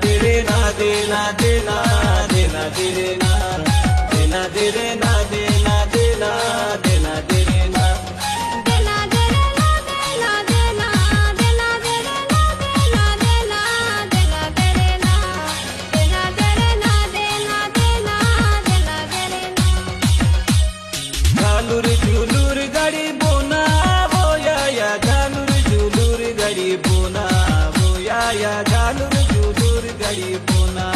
दे रे ना दे ना दे ना दे ना दे रे ना दे ना दे रे ना दे ना दे ना दे ना दे रे ना घालूर झुलूर गाड़ी बोना बोया या घालूर झुलूर गाड़ी बोना बोया या घालूर झुलूर गाड़ी बोना